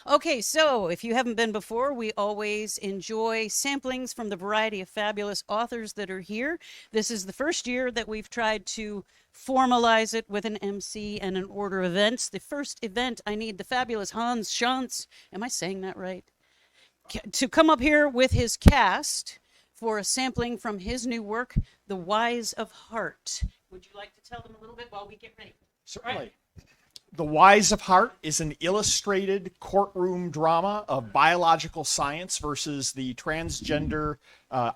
Okay, so if you haven't been before, we always enjoy samplings from the variety of fabulous authors that are here. This is the first year that we've tried to formalize it with an MC and an order of events. The first event, I need the fabulous Hans Schantz, am I saying that right? To come up here with his cast for a sampling from his new work, The Wise of Heart. Would you like to tell them a little bit while we get ready? Certainly. The Wise of Heart is an illustrated courtroom drama of biological science versus the transgender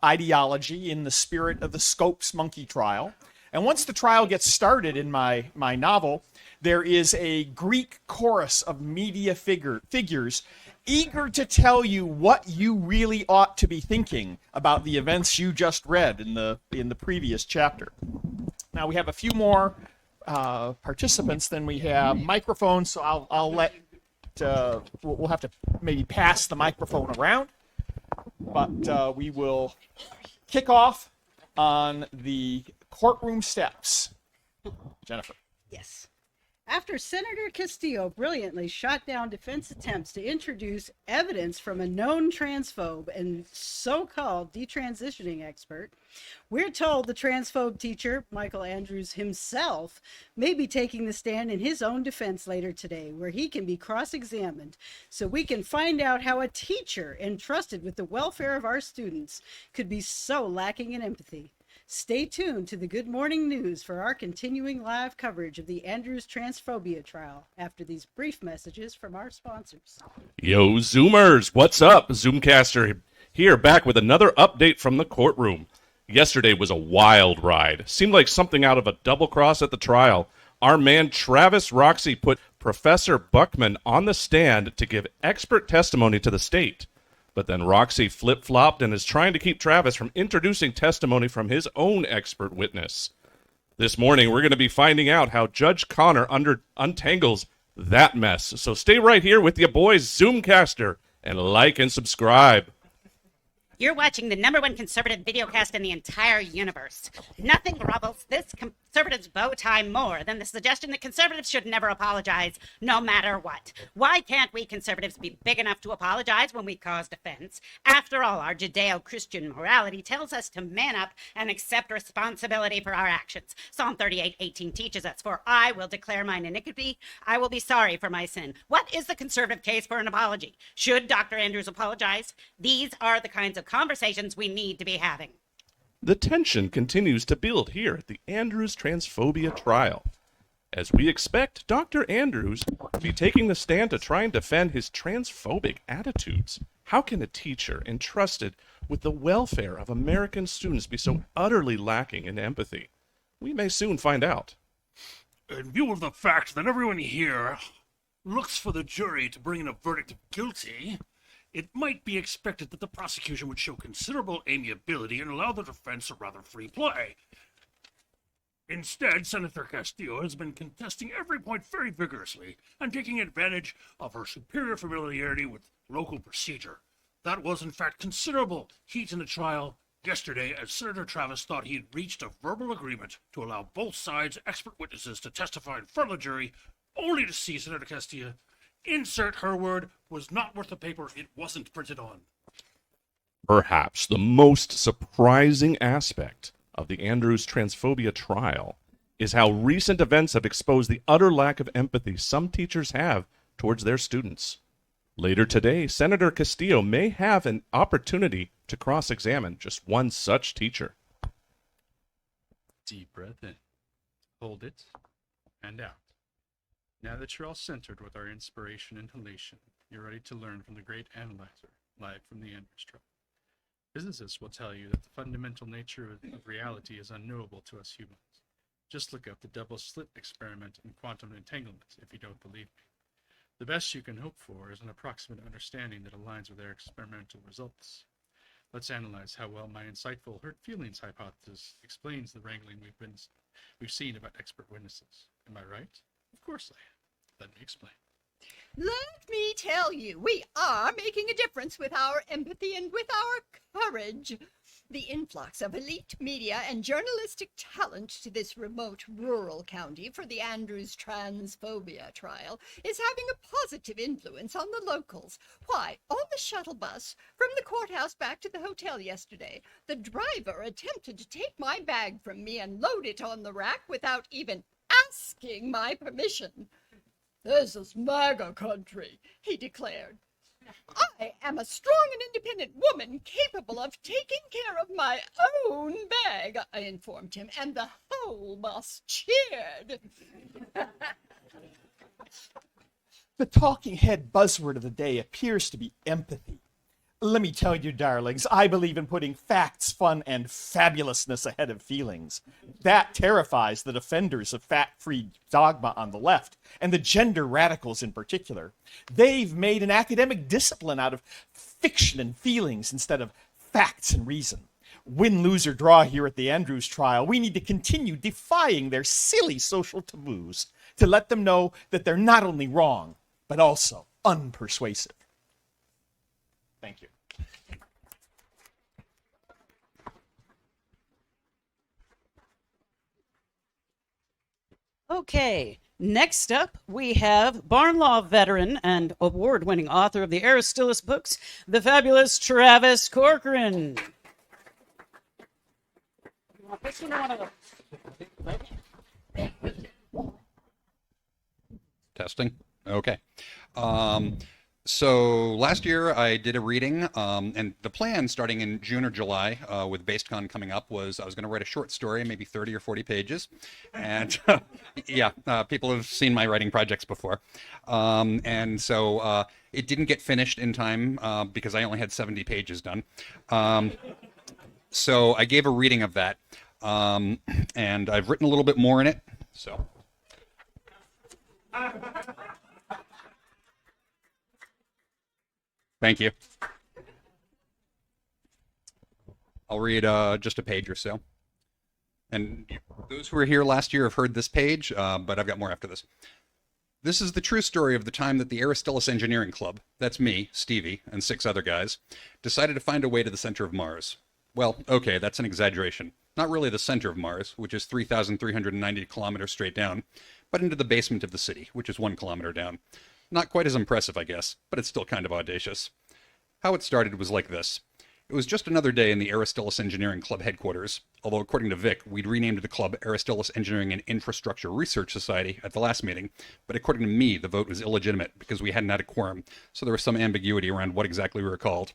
ideology in the spirit of the Scopes monkey trial. And once the trial gets started in my novel, there is a Greek chorus of media figures eager to tell you what you really ought to be thinking about the events you just read in the previous chapter. Now we have a few more participants than we have microphones, so I'll let we'll have to maybe pass the microphone around, but we will kick off on the courtroom steps. Jennifer. Yes. After Senator Castillo brilliantly shot down defense attempts to introduce evidence from a known transphobe and so-called detransitioning expert, we're told the transphobe teacher, Michael Andrews himself, may be taking the stand in his own defense later today, where he can be cross-examined, so we can find out how a teacher entrusted with the welfare of our students could be so lacking in empathy. Stay tuned to the Good Morning News for our continuing live coverage of the Andrews transphobia trial after these brief messages from our sponsors. Yo, Zoomers, what's up? Zoomcaster here, back with another update from the courtroom. Yesterday was a wild ride. Seemed like something out of a double cross at the trial. Our man Travis Roxy put Professor Buckman on the stand to give expert testimony to the state. But then Roxy flip-flopped and is trying to keep Travis from introducing testimony from his own expert witness. This morning, we're going to be finding out how Judge Connor untangles that mess. So stay right here with your boys, Zoomcaster, and like and subscribe. You're watching the #1 conservative videocast in the entire universe. Nothing grovels this conservative's bow tie more than the suggestion that conservatives should never apologize, no matter what. Why can't we conservatives be big enough to apologize when we caused offense? After all, our Judeo-Christian morality tells us to man up and accept responsibility for our actions. Psalm 38:18 teaches us, "For I will declare mine iniquity, I will be sorry for my sin." What is the conservative case for an apology? Should Dr. Andrews apologize? These are the kinds of conversations we need to be having. The tension continues to build here at the Andrews transphobia trial. As we expect, Dr. Andrews to be taking the stand to try and defend his transphobic attitudes. How can a teacher entrusted with the welfare of American students be so utterly lacking in empathy? We may soon find out. In view of the fact that everyone here looks for the jury to bring in a verdict of guilty, it might be expected that the prosecution would show considerable amiability and allow the defense a rather free play. Instead, Senator Castillo has been contesting every point very vigorously and taking advantage of her superior familiarity with local procedure. That was, in fact, considerable heat in the trial yesterday, as Senator Travis thought he had reached a verbal agreement to allow both sides' expert witnesses to testify in front of the jury, only to see Senator Castillo insert her word was not worth the paper it wasn't printed on. Perhaps the most surprising aspect of the Andrews transphobia trial is how recent events have exposed the utter lack of empathy some teachers have towards their students. Later today, Senator Castillo may have an opportunity to cross-examine just one such teacher. Deep breath in, hold it, and out. Now that you're all centered with our inspiration inhalation, you're ready to learn from the great analyzer, live from the Andrews trial. Physicists will tell you that the fundamental nature of reality is unknowable to us humans. Just look up the double slit experiment in quantum entanglement if you don't believe me. The best you can hope for is an approximate understanding that aligns with our experimental results. Let's analyze how well my insightful hurt feelings hypothesis explains the wrangling we've seen about expert witnesses. Am I right? Of course I am. Let me explain. Let me tell you, we are making a difference with our empathy and with our courage. The influx of elite media and journalistic talent to this remote rural county for the Andrews transphobia trial is having a positive influence on the locals. Why, on the shuttle bus from the courthouse back to the hotel yesterday, the driver attempted to take my bag from me and load it on the rack without even asking my permission. "This is MAGA country," he declared. "I am a strong and independent woman capable of taking care of my own bag," I informed him, and the whole bus cheered. The talking head buzzword of the day appears to be empathy. Let me tell you, darlings, I believe in putting facts, fun, and fabulousness ahead of feelings. That terrifies the defenders of fat-free dogma on the left, and the gender radicals in particular. They've made an academic discipline out of fiction and feelings instead of facts and reason. Win, lose, or draw here at the Andrews trial, we need to continue defying their silly social taboos to let them know that they're not only wrong, but also unpersuasive. Thank you. Okay, next up we have Barn Law veteran and award-winning author of the Aristillus books, the fabulous Travis Corcoran. Testing. Okay. So last year I did a reading, and the plan starting in June or July with BasedCon coming up was I was going to write a short story, maybe 30 or 40 pages. And yeah, people have seen my writing projects before. And so it didn't get finished in time because I only had 70 pages done. So I gave a reading of that. And I've written a little bit more in it. So. Thank you. I'll read just a page or so. And those who were here last year have heard this page, but I've got more after this. This is the true story of the time that the Aristillus Engineering Club, that's me, Stevie, and 6 other guys, decided to find a way to the center of Mars. Well, okay, that's an exaggeration. Not really the center of Mars, which is 3,390 kilometers straight down, but into the basement of the city, which is 1 kilometer down. Not quite as impressive, I guess, but it's still kind of audacious. How it started was like this. It was just another day in the Aristillus Engineering Club headquarters, although according to Vic, we'd renamed the club Aristillus Engineering and Infrastructure Research Society at the last meeting, but according to me, the vote was illegitimate because we hadn't had a quorum, so there was some ambiguity around what exactly we were called.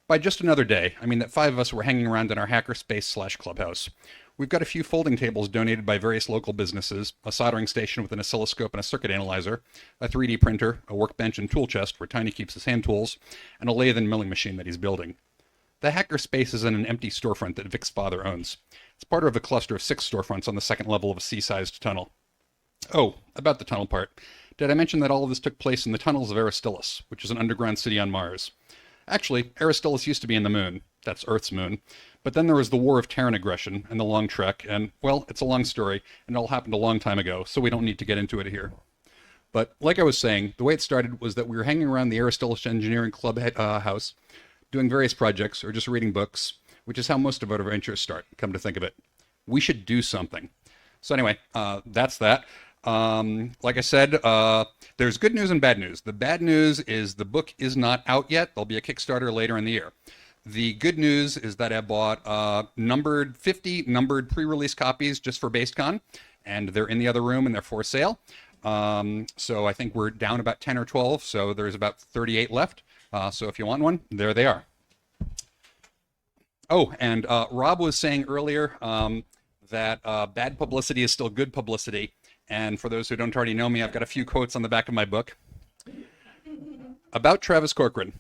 By just another day, I mean that 5 of us were hanging around in our hackerspace/clubhouse. We've got a few folding tables donated by various local businesses, a soldering station with an oscilloscope and a circuit analyzer, a 3D printer, a workbench and tool chest where Tiny keeps his hand tools, and a lathe and milling machine that he's building. The hackerspace is in an empty storefront that Vic's father owns. It's part of a cluster of 6 storefronts on the second level of a sea-sized tunnel. Oh, about the tunnel part. Did I mention that all of this took place in the tunnels of Aristillus, which is an underground city on Mars? Actually, Aristillus used to be in the moon. That's Earth's moon. But then there was the War of Terran aggression and the long trek, and, well, it's a long story, and it all happened a long time ago, so we don't need to get into it here. But, like I was saying, the way it started was that we were hanging around the Aristillus Engineering Club house, doing various projects, or just reading books, which is how most of our adventures start, come to think of it. We should do something. So anyway, that's that. Like I said, there's good news and bad news. The bad news is the book is not out yet. There'll be a Kickstarter later in the year. The good news is that I bought 50 numbered pre-release copies just for BasedCon, and they're in the other room and they're for sale. So I think we're down about 10 or 12, so there's about 38 left. So if you want one, there they are. Oh, and Rob was saying earlier that bad publicity is still good publicity. And for those who don't already know me, I've got a few quotes on the back of my book. About Travis Corcoran.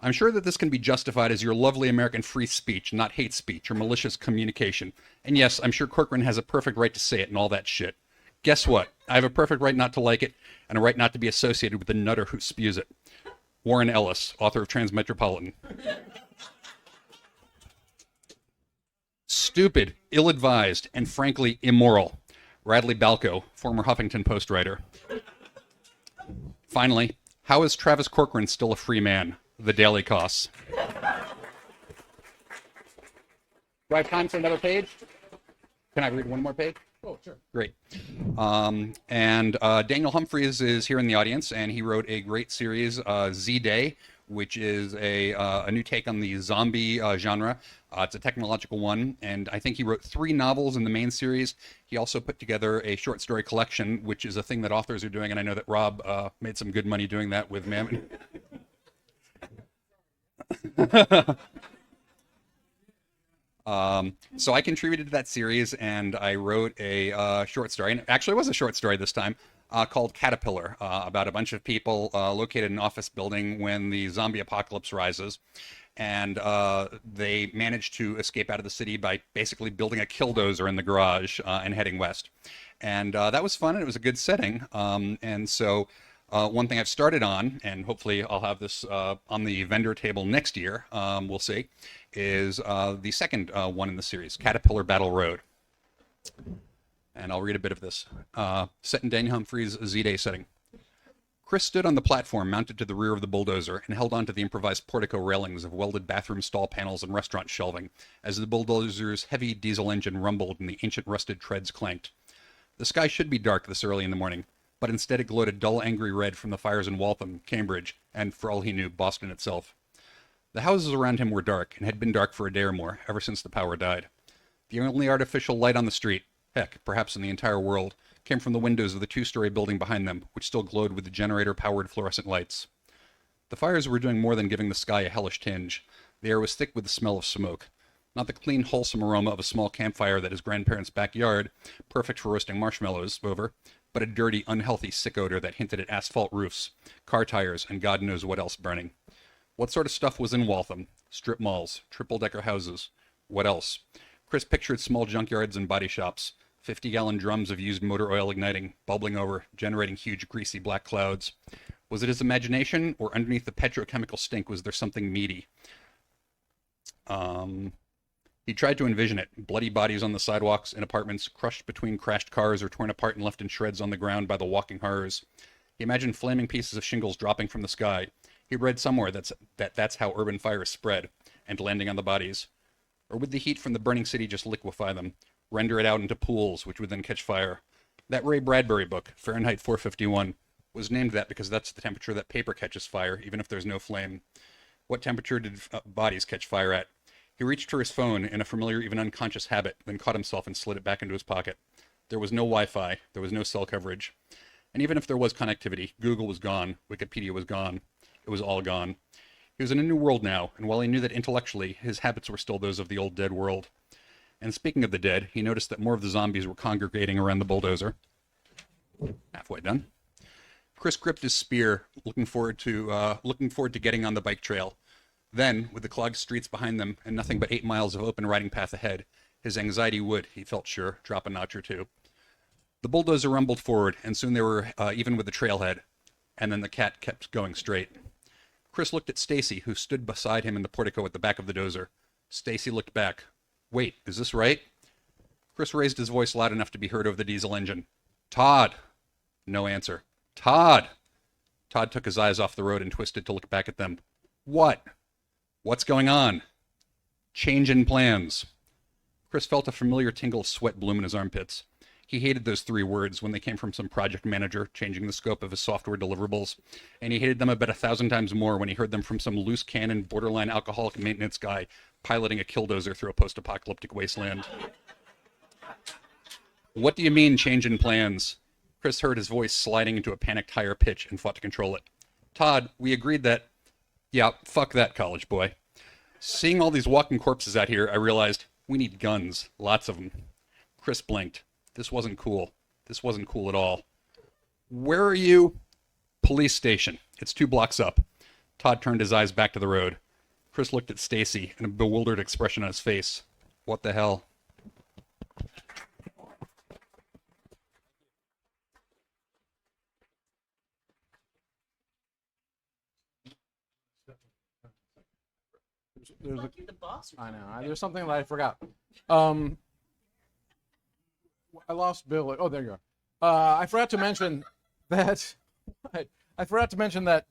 I'm sure that this can be justified as your lovely American free speech, not hate speech or malicious communication. And yes, I'm sure Corcoran has a perfect right to say it and all that shit. Guess what? I have a perfect right not to like it and a right not to be associated with the nutter who spews it. Warren Ellis, author of Transmetropolitan. Stupid, ill-advised, and frankly immoral. Radley Balco, former Huffington Post writer. Finally, how is Travis Corcoran still a free man? The daily costs. Do I have time for another page? Can I read one more page? Oh, sure. Great. And Daniel Humphreys is here in the audience, and he wrote a great series, Z-Day, which is a new take on the zombie genre. It's a technological one, and I think he wrote 3 novels in the main series. He also put together a short story collection, which is a thing that authors are doing, and I know that Rob made some good money doing that with Mammon. So I contributed to that series, and I wrote a short story, and actually it was a short story this time, called Caterpillar, about a bunch of people located in an office building when the zombie apocalypse rises. And they managed to escape out of the city by basically building a killdozer in the garage and heading west. And that was fun, and it was a good setting. And so one thing I've started on, and hopefully I'll have this on the vendor table next year, we'll see, is the second one in the series, Caterpillar Battle Road. And I'll read a bit of this. Set in Daniel Humphreys' Z-Day setting. Chris stood on the platform mounted to the rear of the bulldozer and held onto the improvised portico railings of welded bathroom stall panels and restaurant shelving as the bulldozer's heavy diesel engine rumbled and the ancient rusted treads clanked. The sky should be dark this early in the morning, but instead it glowed a dull angry red from the fires in Waltham, Cambridge, and, for all he knew, Boston itself. The houses around him were dark, and had been dark for a day or more, ever since the power died. The only artificial light on the street, heck, perhaps in the entire world, came from the windows of the 2-story building behind them, which still glowed with the generator-powered fluorescent lights. The fires were doing more than giving the sky a hellish tinge. The air was thick with the smell of smoke. Not the clean, wholesome aroma of a small campfire that his grandparents' backyard, perfect for roasting marshmallows over, but a dirty, unhealthy, sick odor that hinted at asphalt roofs, car tires, and God knows what else burning. What sort of stuff was in Waltham? Strip malls, triple-decker houses. What else? Chris pictured small junkyards and body shops, 50-gallon drums of used motor oil igniting, bubbling over, generating huge, greasy black clouds. Was it his imagination, or underneath the petrochemical stink was there something meaty? He tried to envision it. Bloody bodies on the sidewalks in apartments, crushed between crashed cars or torn apart and left in shreds on the ground by the walking horrors. He imagined flaming pieces of shingles dropping from the sky. He read somewhere that's how urban fires spread, and landing on the bodies. Or would the heat from the burning city just liquefy them, render it out into pools, which would then catch fire? That Ray Bradbury book, Fahrenheit 451, was named that because that's the temperature that paper catches fire, even if there's no flame. What temperature did bodies catch fire at? He reached for his phone in a familiar, even unconscious habit, then caught himself and slid it back into his pocket. There was no Wi-Fi. There was no cell coverage. And even if there was connectivity, Google was gone. Wikipedia was gone. It was all gone. He was in a new world now, and while he knew that intellectually his habits were still those of the old dead world. And speaking of the dead, he noticed that more of the zombies were congregating around the bulldozer. Halfway done. Chris gripped his spear, looking forward to getting on the bike trail. Then, with the clogged streets behind them and nothing but 8 miles of open riding path ahead, his anxiety would, he felt sure, drop a notch or two. The bulldozer rumbled forward, and soon they were even with the trailhead. And then the cat kept going straight. Chris looked at Stacy, who stood beside him in the portico at the back of the dozer. Stacy looked back. Wait, is this right? Chris raised his voice loud enough to be heard over the diesel engine. Todd! No answer. Todd! Todd took his eyes off the road and twisted to look back at them. What? What's going on? Change in plans. Chris felt a familiar tingle of sweat bloom in his armpits. He hated those 3 words when they came from some project manager changing the scope of his software deliverables, and he hated them about 1,000 times more when he heard them from some loose cannon, borderline alcoholic maintenance guy piloting a killdozer through a post-apocalyptic wasteland. What do you mean, change in plans? Chris heard his voice sliding into a panicked higher pitch and fought to control it. Todd, we agreed that... Yeah, fuck that, college boy. Seeing all these walking corpses out here, I realized we need guns. Lots of them. Chris blinked. This wasn't cool. This wasn't cool at all. Where are you? Police station. It's 2 blocks up. Todd turned his eyes back to the road. Chris looked at Stacy and a bewildered expression on his face. What the hell? There's Like you're the boss. I know. There's something that I forgot. I lost Bill. Oh, there you are. I forgot to mention that. I forgot to mention that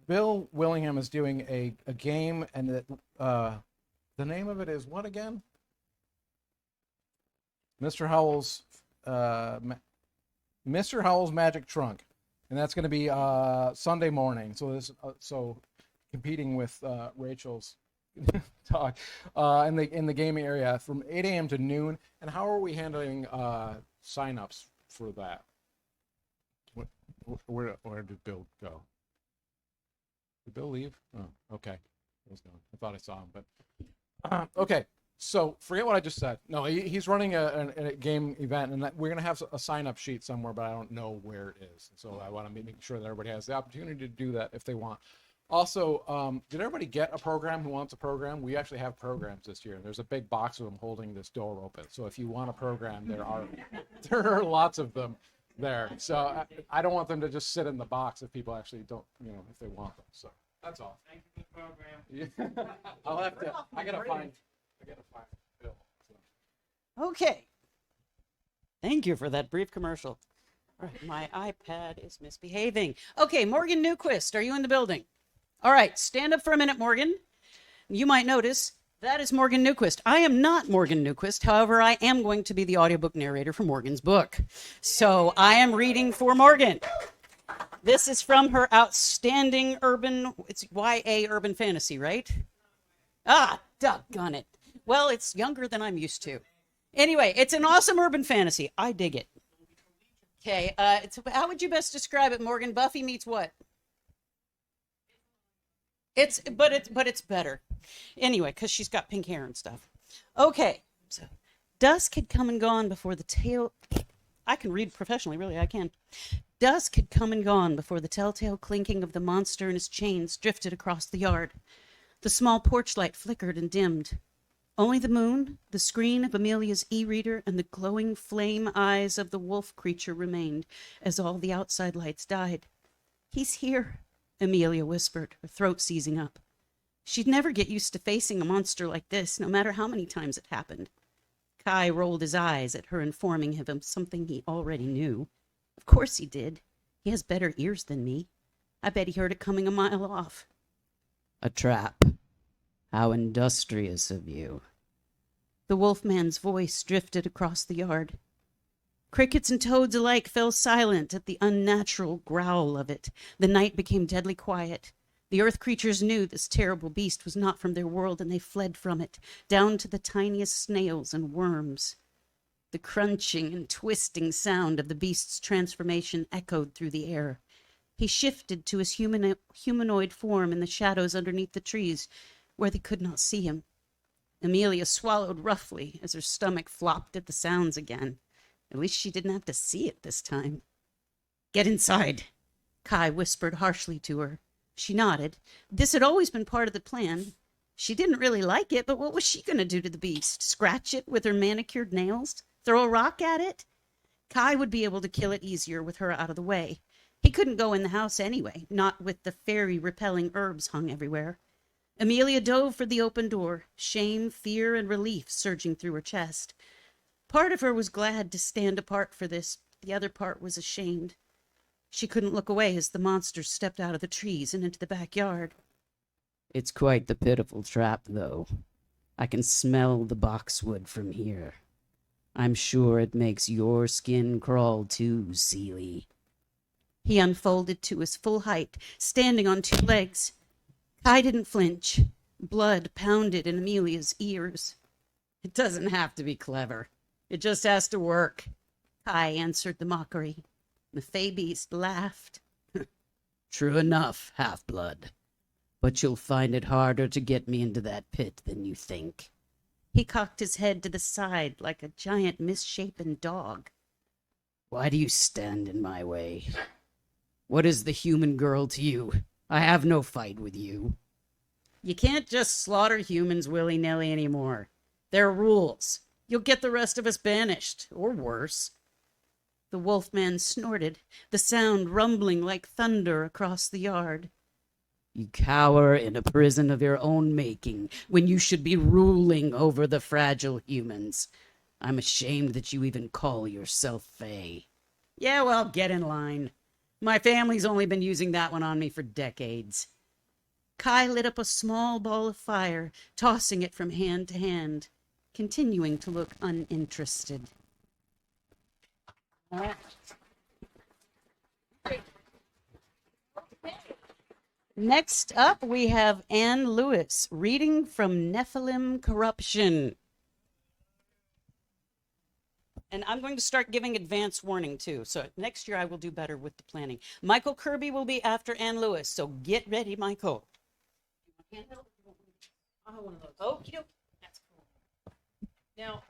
Bill Willingham is doing a game, and that The name of it is what again? Mr. Howell's Mr. Howell's Magic Trunk, and that's going to be Sunday morning. So so competing with Rachel's talk in the gaming area from 8 a.m. to noon. And how are we handling signups for that? Where did Bill go? Did Bill leave? Oh, okay. Bill's gone. I thought I saw him, but okay. So forget what I just said. No, he's running a game event, and we're gonna have a sign-up sheet somewhere, but I don't know where it is. So I want to make sure that everybody has the opportunity to do that if they want. Also, did everybody get a program who wants a program? We actually have programs this year. There's a big box of them holding this door open. So if you want a program, there are lots of them there. So I don't want them to just sit in the box if people actually don't, if they want them. So that's all. Thank you for the program. I gotta find Bill. So. Okay. Thank you for that brief commercial. All right, my iPad is misbehaving. Okay, Morgan Newquist, are you in the building? All right, stand up for a minute, Morgan. You might notice that is Morgan Newquist. I am not Morgan Newquist. However, I am going to be the audiobook narrator for Morgan's book. So I am reading for Morgan. This is from her outstanding it's YA urban fantasy, right? Ah, doggone it. Well, it's younger than I'm used to. Anyway, it's an awesome urban fantasy. I dig it. Okay, how would you best describe it, Morgan? Buffy meets what? It's better. Anyway, because she's got pink hair and stuff. Okay, so dusk had come and gone before the tale. I can read professionally, really, I can. Dusk had come and gone before the telltale clinking of the monster and his chains drifted across the yard. The small porch light flickered and dimmed. Only the moon, the screen of Amelia's e-reader, and the glowing flame eyes of the wolf creature remained as all the outside lights died. "He's here," Amelia whispered, her throat seizing up. She'd never get used to facing a monster like this, no matter how many times it happened. Kai rolled his eyes at her, informing him of something he already knew. Of course he did. He has better ears than me. I bet he heard it coming a mile off. "A trap. How industrious of you." The wolfman's voice drifted across the yard. Crickets and toads alike fell silent at the unnatural growl of it. The night became deadly quiet. The earth creatures knew this terrible beast was not from their world, and they fled from it, down to the tiniest snails and worms. The crunching and twisting sound of the beast's transformation echoed through the air. He shifted to his humanoid form in the shadows underneath the trees, where they could not see him. Amelia swallowed roughly as her stomach flopped at the sounds again. At least she didn't have to see it this time. "Get inside," Kai whispered harshly to her. She nodded. This had always been part of the plan. She didn't really like it, but what was she going to do to the beast? Scratch it with her manicured nails? Throw a rock at it? Kai would be able to kill it easier with her out of the way. He couldn't go in the house anyway, not with the fairy-repelling herbs hung everywhere. Amelia dove for the open door, shame, fear, and relief surging through her chest. Part of her was glad to stand apart for this. The other part was ashamed. She couldn't look away as the monsters stepped out of the trees and into the backyard. "It's quite the pitiful trap, though. I can smell the boxwood from here. I'm sure it makes your skin crawl too, Seely." He unfolded to his full height, standing on 2 legs. Kai didn't flinch. Blood pounded in Amelia's ears. "It doesn't have to be clever. It just has to work," Kai answered the mockery. The fey beast laughed. "True enough, half-blood. But you'll find it harder to get me into that pit than you think." He cocked his head to the side like a giant misshapen dog. "Why do you stand in my way? What is the human girl to you? I have no fight with you." "You can't just slaughter humans willy-nilly anymore. There are rules. You'll get the rest of us banished, or worse." The wolfman snorted, the sound rumbling like thunder across the yard. "You cower in a prison of your own making when you should be ruling over the fragile humans. I'm ashamed that you even call yourself Fey." "Yeah, well, get in line. My family's only been using that one on me for decades." Kai lit up a small ball of fire, tossing it from hand to hand, continuing to look uninterested. Next up, we have Ann Lewis reading from Nephilim Corruption. And I'm going to start giving advance warning too. So next year I will do better with the planning. Michael Kirby will be after Ann Lewis. So get ready, Michael. I want one of those. Okie dokie. That's cool. Now,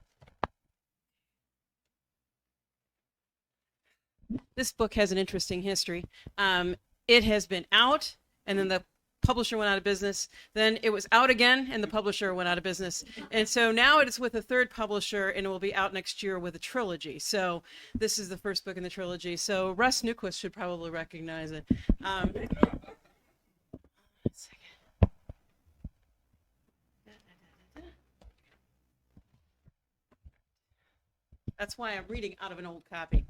this book has an interesting history. It has been out, and then the publisher went out of business. Then it was out again, and the publisher went out of business. And so now it is with a third publisher, and it will be out next year with a trilogy. So this is the first book in the trilogy. So Russ Newquist should probably recognize it. That's why I'm reading out of an old copy.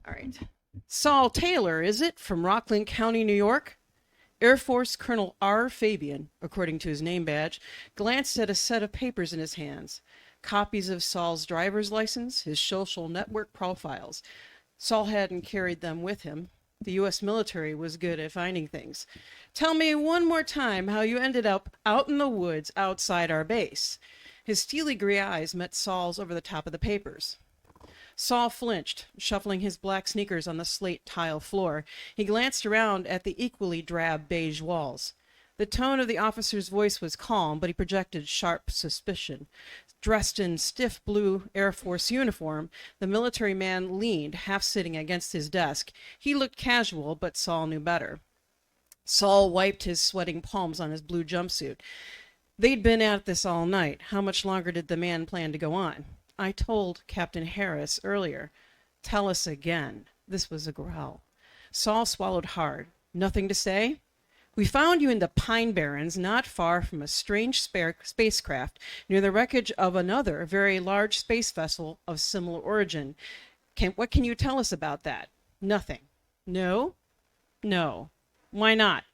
All right. Saul Taylor, is it, from Rockland County, New York? Air Force Colonel R. Fabian, according to his name badge, glanced at a set of papers in his hands. Copies of Saul's driver's license, his social network profiles. Saul hadn't carried them with him. The U.S. military was good at finding things. Tell me one more time how you ended up out in the woods outside our base. His steely gray eyes met Saul's over the top of the papers. Saul flinched, shuffling his black sneakers on the slate tile floor. He glanced around at the equally drab beige walls. The tone of the officer's voice was calm, but he projected sharp suspicion. Dressed in stiff blue Air Force uniform, the military man leaned, half sitting against his desk. He looked casual, but Saul knew better. Saul wiped his sweating palms on his blue jumpsuit. They'd been at this all night. How much longer did the man plan to go on? I told Captain Harris earlier. Tell us again. This was a growl. Saul swallowed hard. Nothing to say? We found you in the Pine Barrens, not far from a strange spacecraft near the wreckage of another very large space vessel of similar origin. What can you tell us about that? Nothing. No? No. Why not?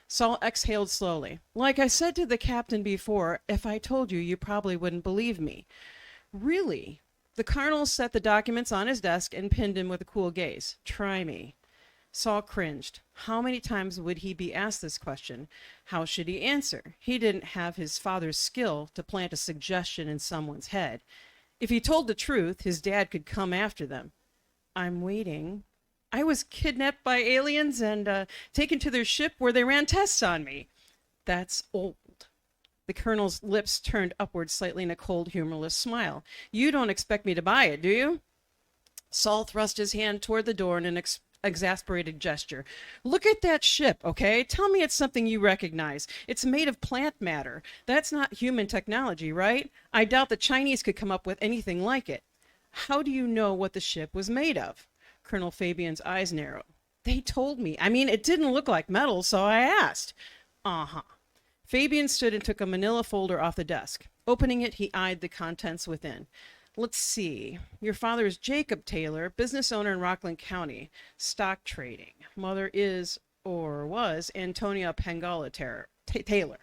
Saul exhaled slowly. Like I said to the captain before, if I told you, you probably wouldn't believe me. Really? The colonel set the documents on his desk and pinned him with a cool gaze. Try me. Saul cringed. How many times would he be asked this question? How should he answer? He didn't have his father's skill to plant a suggestion in someone's head. If he told the truth, his dad could come after them. I'm waiting. I was kidnapped by aliens and taken to their ship where they ran tests on me. That's old. The colonel's lips turned upward slightly in a cold, humorless smile. You don't expect me to buy it, do you? Saul thrust his hand toward the door in an exasperated gesture. Look at that ship, okay? Tell me it's something you recognize. It's made of plant matter. That's not human technology, right? I doubt the Chinese could come up with anything like it. How do you know what the ship was made of? Colonel Fabian's eyes narrowed. They told me. I mean, it didn't look like metal, so I asked. Uh-huh. Fabian stood and took a manila folder off the desk. Opening it, he eyed the contents within. Let's see. Your father is Jacob Taylor, business owner in Rockland County, stock trading. Mother is, or was, Antonia Pangala Taylor,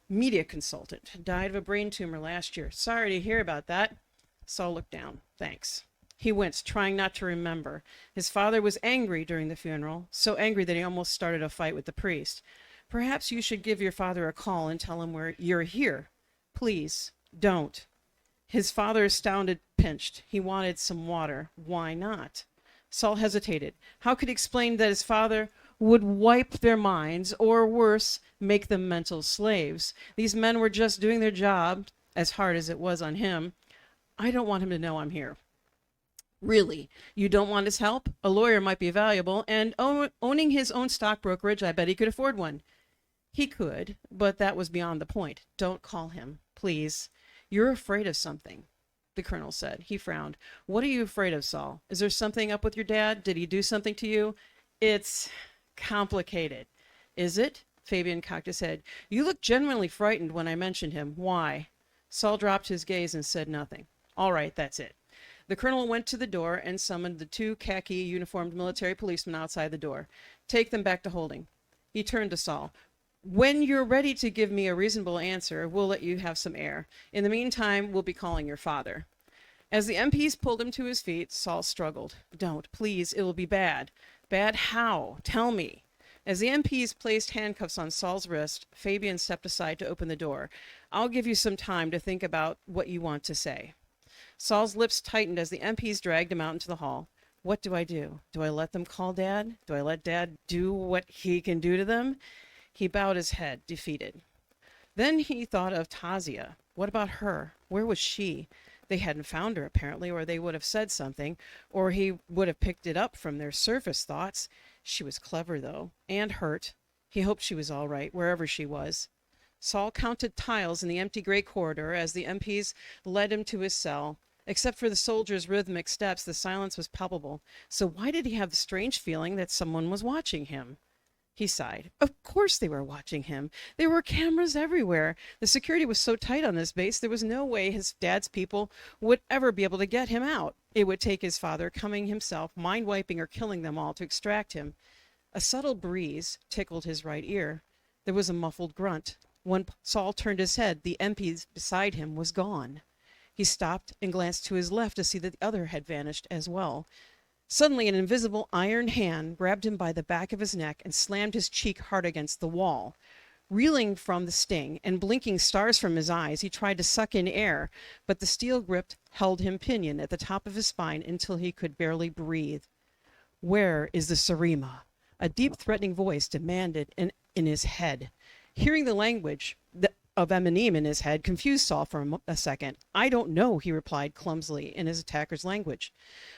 media consultant. Died of a brain tumor last year. Sorry to hear about that. Saul looked down. Thanks. He winced, trying not to remember. His father was angry during the funeral, so angry that he almost started a fight with the priest. Perhaps you should give your father a call and tell him where you're here. Please, don't. His father sounded pinched. He wanted some water. Why not? Saul hesitated. How could he explain that his father would wipe their minds, or worse, make them mental slaves? These men were just doing their job, as hard as it was on him. I don't want him to know I'm here. Really? You don't want his help? A lawyer might be valuable, and owning his own stock brokerage, I bet he could afford one. He could, but that was beyond the point. Don't call him, please. You're afraid of something, the colonel said. He frowned. What are you afraid of, Saul? Is there something up with your dad? Did he do something to you? It's complicated. Is it? Fabian cocked his head. You looked genuinely frightened when I mentioned him. Why? Saul dropped his gaze and said nothing. All right, that's it. The colonel went to the door and summoned the two khaki-uniformed military policemen outside the door. Take them back to holding. He turned to Saul. When you're ready to give me a reasonable answer, we'll let you have some air. In the meantime, we'll be calling your father. As the MPs pulled him to his feet, Saul struggled. Don't, please, it will be bad. Bad how? Tell me. As the MPs placed handcuffs on Saul's wrist, Fabian stepped aside to open the door. I'll give you some time to think about what you want to say. Saul's lips tightened as the MPs dragged him out into the hall. What do I do? Do I let them call Dad? Do I let Dad do what he can do to them? He bowed his head, defeated. Then he thought of Tasia. What about her? Where was she? They hadn't found her, apparently, or they would have said something, or he would have picked it up from their surface thoughts. She was clever, though, and hurt. He hoped she was all right, wherever she was. Saul counted tiles in the empty gray corridor as the MPs led him to his cell. Except for the soldiers' rhythmic steps, the silence was palpable. So why did he have the strange feeling that someone was watching him? He sighed. Of course they were watching him. There were cameras everywhere. The security was so tight on this base, there was no way his dad's people would ever be able to get him out. It would take his father coming himself, mind-wiping or killing them all to extract him. A subtle breeze tickled his right ear. There was a muffled grunt. When Saul turned his head, the MP beside him was gone. He stopped and glanced to his left to see that the other had vanished as well. Suddenly, an invisible iron hand grabbed him by the back of his neck and slammed his cheek hard against the wall. Reeling from the sting and blinking stars from his eyes, he tried to suck in air, but the steel grip held him pinioned at the top of his spine until he could barely breathe. Where is the Sarima? A deep, threatening voice demanded in his head. Hearing the language of Emanim in his head confused Saul for a second. I don't know, he replied clumsily in his attacker's language.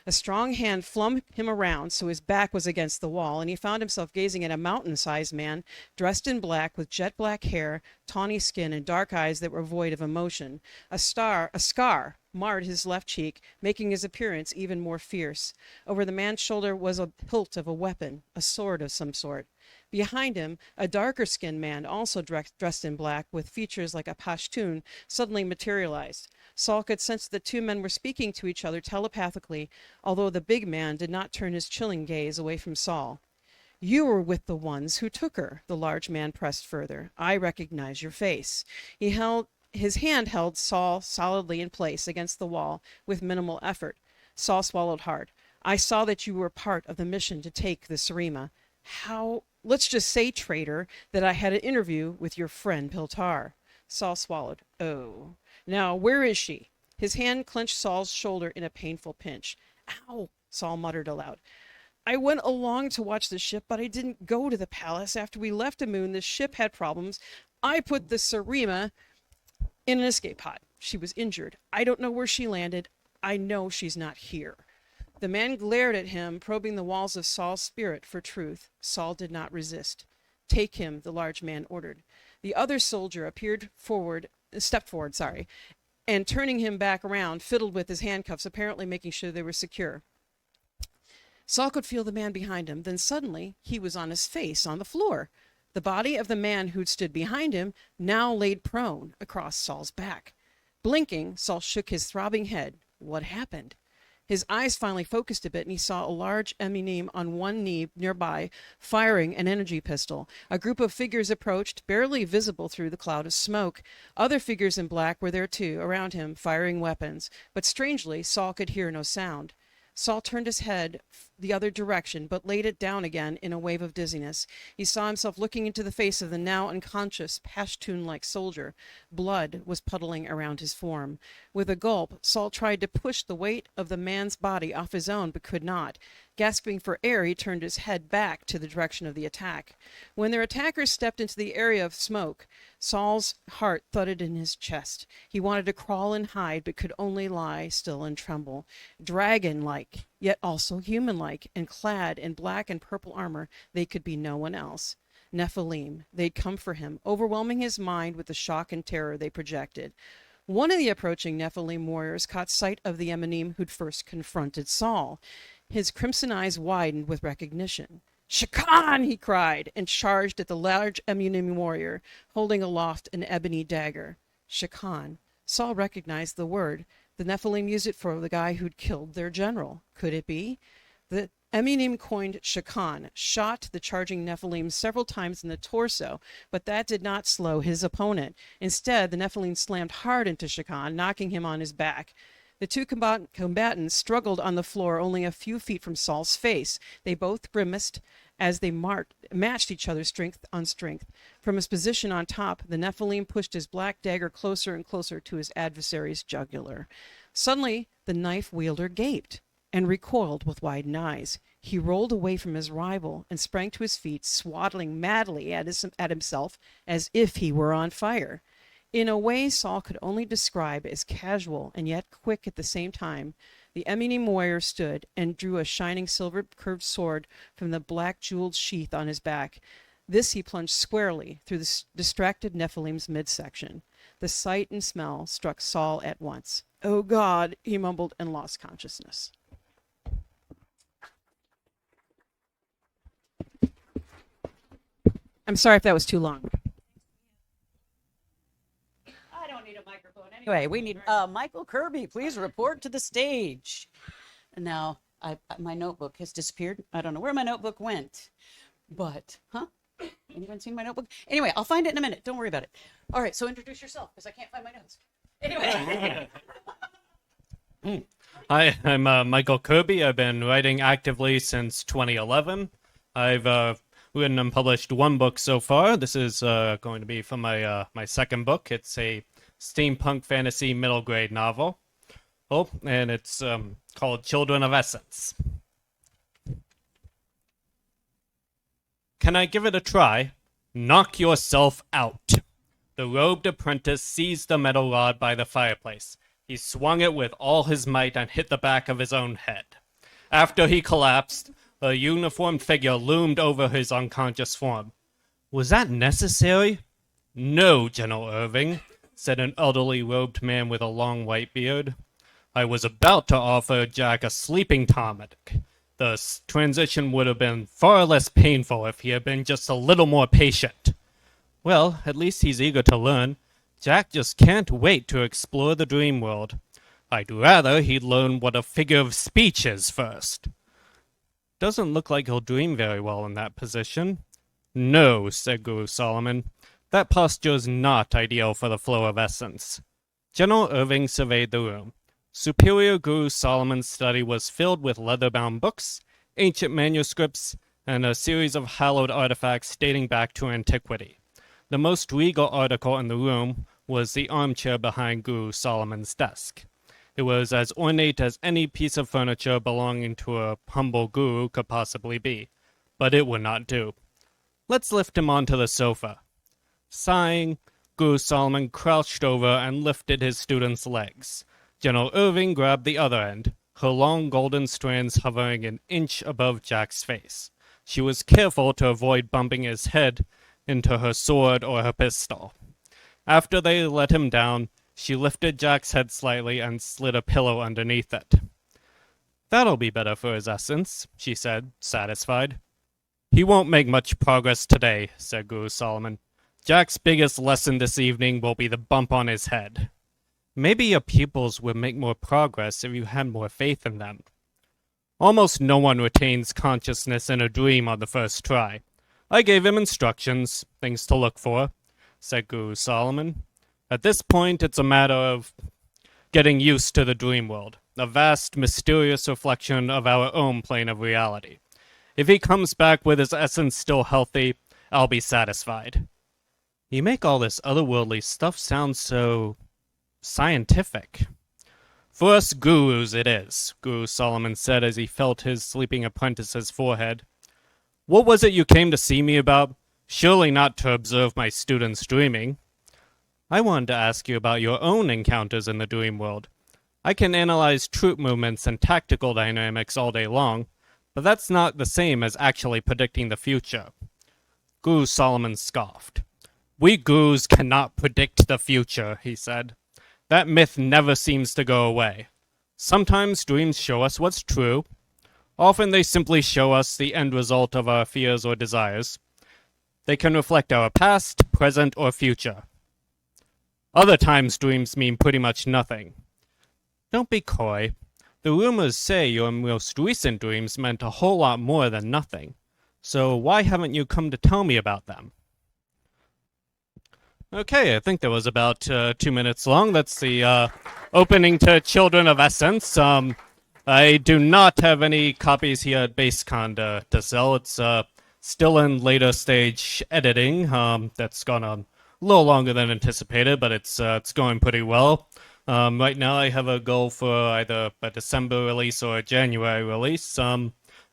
A strong hand flung him around so his back was against the wall, and he found himself gazing at a mountain-sized man dressed in black with jet black hair, tawny skin, and dark eyes that were void of emotion. A scar marred his left cheek, making his appearance even more fierce. Over the man's shoulder was a hilt of a weapon, a sword of some sort. Behind him, a darker-skinned man, also dressed in black, with features like a Pashtun, suddenly materialized. Saul could sense the two men were speaking to each other telepathically, although the big man did not turn his chilling gaze away from Saul. You were with the ones who took her, the large man pressed further. I recognize your face. His hand held Saul solidly in place against the wall with minimal effort. Saul swallowed hard. I saw that you were part of the mission to take the Sarima. How? Let's just say, traitor, that I had an interview with your friend Piltar. Saul swallowed. Oh. Now, where is she? His hand clenched Saul's shoulder in a painful pinch. Ow, Saul muttered aloud. I went along to watch the ship, but I didn't go to the palace. After we left the moon, the ship had problems. I put the Sarima in an escape pod. She was injured. I don't know where she landed. I know she's not here. The man glared at him, probing the walls of Saul's spirit for truth. Saul did not resist. Take him, the large man ordered. The other soldier stepped forward, and turning him back around, fiddled with his handcuffs, apparently making sure they were secure. Saul could feel the man behind him. Then suddenly, he was on his face on the floor. The body of the man who'd stood behind him now laid prone across Saul's back. Blinking, Saul shook his throbbing head. What happened? His eyes finally focused a bit, and he saw a large Emanim on one knee nearby, firing an energy pistol. A group of figures approached, barely visible through the cloud of smoke. Other figures in black were there too, around him, firing weapons. But strangely, Saul could hear no sound. Saul turned his head the other direction, but laid it down again in a wave of dizziness. He saw himself looking into the face of the now unconscious, Pashtun-like soldier. Blood was puddling around his form. With a gulp, Saul tried to push the weight of the man's body off his own, but could not. Gasping for air, he turned his head back to the direction of the attack. When their attackers stepped into the area of smoke, Saul's heart thudded in his chest. He wanted to crawl and hide, but could only lie still and tremble. Dragon-like, yet also human-like, and clad in black and purple armor, they could be no one else. Nephilim. They'd come for him, overwhelming his mind with the shock and terror they projected. One of the approaching Nephilim warriors caught sight of the Emanim who'd first confronted Saul. His crimson eyes widened with recognition. Shakan! He cried, and charged at the large Emanim warrior, holding aloft an ebony dagger. Shakan. Saul recognized the word. The Nephilim used it for the guy who'd killed their general. Could it be? The Eminim coined Shakan shot the charging Nephilim several times in the torso, but that did not slow his opponent. Instead, the Nephilim slammed hard into Shakan, knocking him on his back. The two combatants struggled on the floor only a few feet from Saul's face. They both grimaced as they matched each other's strength on strength. From his position on top, the Nephilim pushed his black dagger closer and closer to his adversary's jugular. Suddenly, the knife wielder gaped and recoiled with widened eyes. He rolled away from his rival and sprang to his feet, swaddling madly at himself as if he were on fire. In a way Saul could only describe as casual and yet quick at the same time, the Eminim warrior stood and drew a shining silver curved sword from the black jeweled sheath on his back. This he plunged squarely through the distracted Nephilim's midsection. The sight and smell struck Saul at once. "Oh God," he mumbled and lost consciousness. I'm sorry if that was too long. I don't need a microphone anyway. We need Michael Kirby. Please report to the stage. And now my notebook has disappeared. I don't know where my notebook went. But, anyone seen my notebook? Anyway, I'll find it in a minute. Don't worry about it. All right, so introduce yourself because I can't find my notes. Anyway. Hi, I'm Michael Kirby. I've been writing actively since 2011. I've written and published one book so far. This is going to be from my second book. It's a steampunk fantasy middle grade novel. Oh, and it's called Children of Essence. Can I give it a try? Knock yourself out. The robed apprentice seized the metal rod by the fireplace. He swung it with all his might and hit the back of his own head. After he collapsed, a uniformed figure loomed over his unconscious form. Was that necessary? No, General Irving, said an elderly robed man with a long white beard. I was about to offer Jack a sleeping tonic. The transition would have been far less painful if he had been just a little more patient. Well, at least he's eager to learn. Jack just can't wait to explore the dream world. I'd rather he'd learn what a figure of speech is first. Doesn't look like he'll dream very well in that position. No, said Guru Solomon. That posture's not ideal for the flow of essence. General Irving surveyed the room. Superior Guru Solomon's study was filled with leather-bound books, ancient manuscripts, and a series of hallowed artifacts dating back to antiquity. The most regal article in the room was the armchair behind Guru Solomon's desk. It was as ornate as any piece of furniture belonging to a humble guru could possibly be, but it would not do. Let's lift him onto the sofa. Sighing, Guru Solomon crouched over and lifted his student's legs. General Irving grabbed the other end, her long golden strands hovering an inch above Jack's face. She was careful to avoid bumping his head into her sword or her pistol. After they let him down, she lifted Jack's head slightly and slid a pillow underneath it. That'll be better for his essence, she said, satisfied. He won't make much progress today, said Guru Solomon. Jack's biggest lesson this evening will be the bump on his head. Maybe your pupils would make more progress if you had more faith in them. Almost no one retains consciousness in a dream on the first try. I gave him instructions, things to look for, said Guru Solomon. At this point, it's a matter of getting used to the dream world, a vast, mysterious reflection of our own plane of reality. If he comes back with his essence still healthy, I'll be satisfied. You make all this otherworldly stuff sound so scientific. For us gurus it is, Guru Solomon said as he felt his sleeping apprentice's forehead. What was it you came to see me about? Surely not to observe my students dreaming. I wanted to ask you about your own encounters in the dream world. I can analyze troop movements and tactical dynamics all day long, but that's not the same as actually predicting the future. Guru Solomon scoffed. We gurus cannot predict the future, he said. That myth never seems to go away. Sometimes dreams show us what's true. Often they simply show us the end result of our fears or desires. They can reflect our past, present, or future. Other times dreams mean pretty much nothing. Don't be coy. The rumors say your most recent dreams meant a whole lot more than nothing. So why haven't you come to tell me about them? Okay, I think that was about 2 minutes long. That's the opening to Children of Essence. I do not have any copies here at BasedCon to sell. It's still in later stage editing. That's gone on a little longer than anticipated, but it's going pretty well. Right now, I have a goal for either a December release or a January release.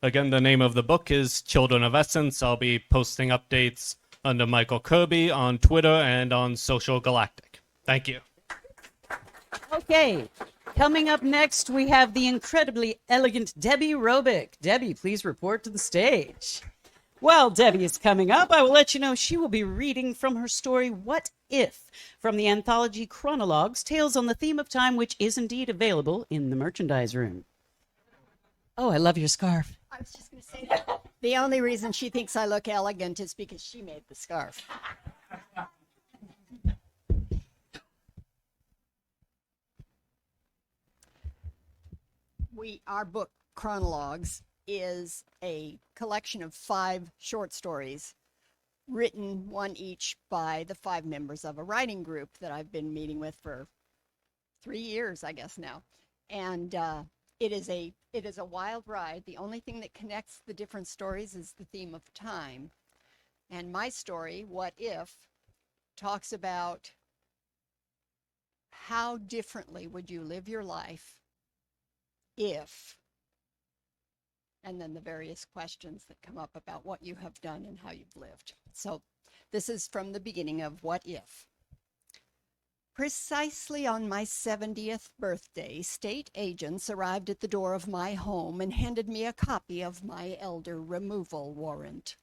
Again, the name of the book is Children of Essence. I'll be posting updates under Michael Kirby on Twitter and on Social Galactic. Thank you. Okay, coming up next, we have the incredibly elegant Debbie Robick. Debbie, please report to the stage. While Debbie is coming up, I will let you know she will be reading from her story, What If? From the anthology Chronologues, Tales on the Theme of Time, which is indeed available in the merchandise room. Oh, I love your scarf. I was just going to say that. The only reason she thinks I look elegant is because she made the scarf. Our book, Chronologues, is a collection of 5 short stories, written one each by the 5 members of a writing group that I've been meeting with for 3 years, I guess now. And it is a wild ride. The only thing that connects the different stories is the theme of time. And my story, What If, talks about how differently would you live your life if, and then the various questions that come up about what you have done and how you've lived. So this is from the beginning of What If. Precisely on my 70th birthday, state agents arrived at the door of my home and handed me a copy of my elder removal warrant.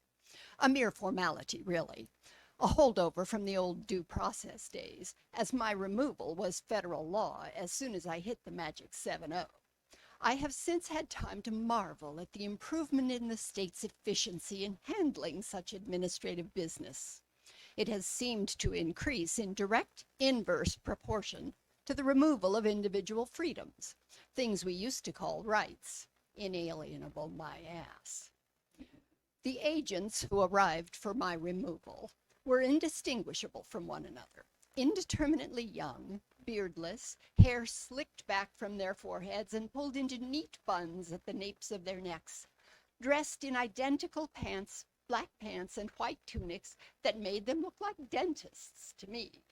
A mere formality, really. A holdover from the old due process days, as my removal was federal law as soon as I hit the magic 7-0. I have since had time to marvel at the improvement in the state's efficiency in handling such administrative business. It has seemed to increase in direct inverse proportion to the removal of individual freedoms, things we used to call rights. Inalienable, my ass. The agents who arrived for my removal were indistinguishable from one another, indeterminately young, beardless, hair slicked back from their foreheads and pulled into neat buns at the napes of their necks, dressed in identical pants, black pants, and white tunics that made them look like dentists to me.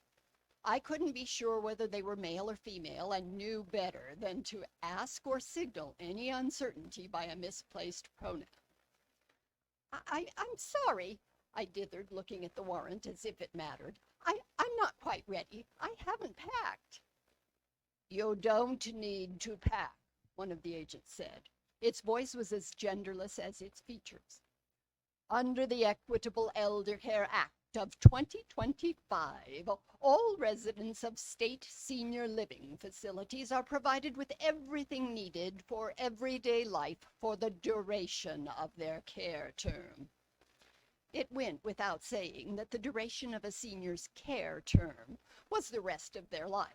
I couldn't be sure whether they were male or female and knew better than to ask or signal any uncertainty by a misplaced pronoun. I'm sorry, I dithered, looking at the warrant as if it mattered. I'm not quite ready. I haven't packed. You don't need to pack, one of the agents said. Its voice was as genderless as its features. Under the Equitable Elder Care Act of 2025, all residents of state senior living facilities are provided with everything needed for everyday life for the duration of their care term. It went without saying that the duration of a senior's care term was the rest of their life.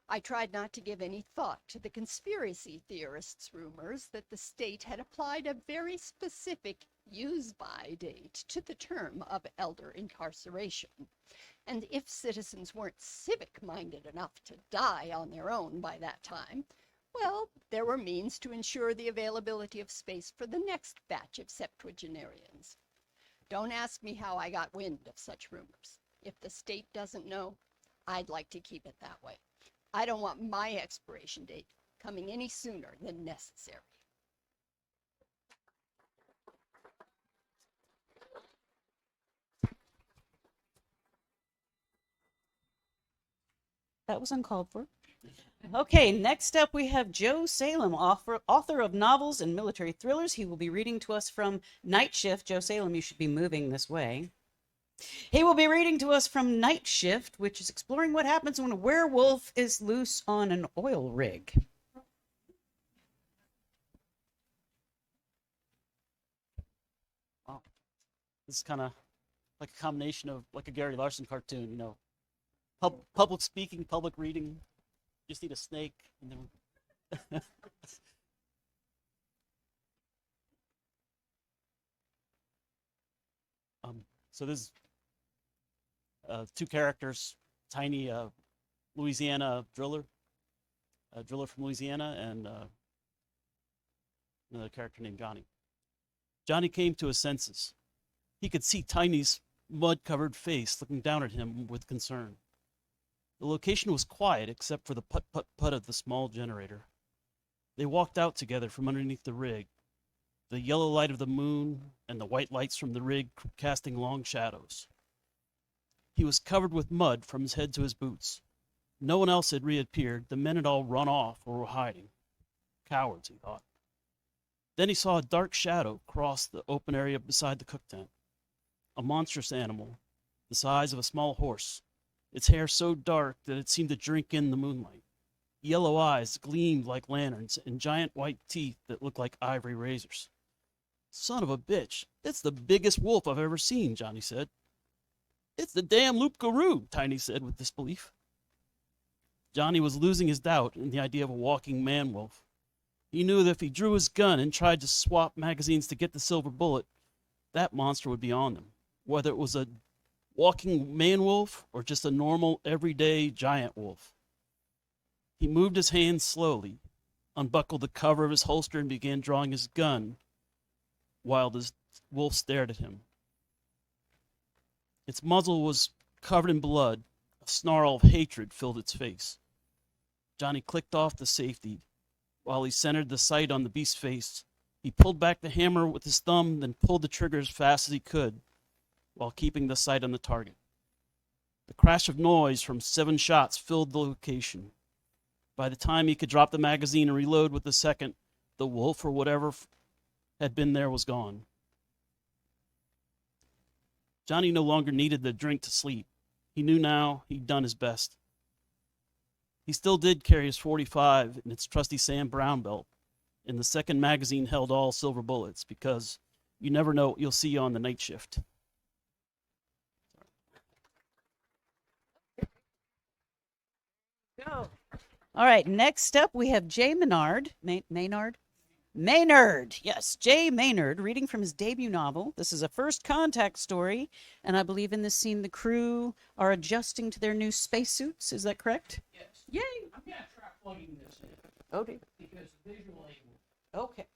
I tried not to give any thought to the conspiracy theorists' rumors that the state had applied a very specific use-by date to the term of elder incarceration. And if citizens weren't civic-minded enough to die on their own by that time, well, there were means to ensure the availability of space for the next batch of septuagenarians. Don't ask me how I got wind of such rumors. If the state doesn't know, I'd like to keep it that way. I don't want my expiration date coming any sooner than necessary. That was uncalled for. Okay, next up we have Joe Salem, author of novels and military thrillers. He will be reading to us from Night Shift. Joe Salem, you should be moving this way. He will be reading to us from Night Shift, which is exploring what happens when a werewolf is loose on an oil rig. Wow. This is kind of like a combination of like a Gary Larson cartoon, you know. Public speaking, public reading. Just need a snake, and then So there's two characters, tiny Louisiana driller, a driller from Louisiana, and another character named Johnny. Johnny came to his senses. He could see Tiny's mud-covered face looking down at him with concern. The location was quiet except for the put-put-put of the small generator. They walked out together from underneath the rig, the yellow light of the moon and the white lights from the rig casting long shadows. He was covered with mud from his head to his boots. No one else had reappeared. The men had all run off or were hiding. Cowards, he thought. Then he saw a dark shadow cross the open area beside the cook tent. A monstrous animal, the size of a small horse, its hair so dark that it seemed to drink in the moonlight. Yellow eyes gleamed like lanterns, and giant white teeth that looked like ivory razors. Son of a bitch, it's the biggest wolf I've ever seen, Johnny said. It's the damn loup-garou, Tiny said with disbelief. Johnny was losing his doubt in the idea of a walking man-wolf. He knew that if he drew his gun and tried to swap magazines to get the silver bullet, that monster would be on them, whether it was a walking man-wolf or just a normal, everyday giant wolf. He moved his hands slowly, unbuckled the cover of his holster, and began drawing his gun while the wolf stared at him. Its muzzle was covered in blood. A snarl of hatred filled its face. Johnny clicked off the safety. While he centered the sight on the beast's face, he pulled back the hammer with his thumb, then pulled the trigger as fast as he could, while keeping the sight on the target. The crash of noise from 7 shots filled the location. By the time he could drop the magazine and reload with the second, the wolf or whatever had been there was gone. Johnny no longer needed the drink to sleep. He knew now he'd done his best. He still did carry his .45 in its trusty Sam Brown belt, and the second magazine held all silver bullets, because you never know what you'll see on the night shift. Go. All right, next up we have Jay Maynard. Maynard, yes, Jay Maynard, reading from his debut novel. This is a first contact story, and I believe in this scene the crew are adjusting to their new spacesuits. Is that correct? Yes. Yay! I'm going to try plugging this in. Okay. Because visually. Okay.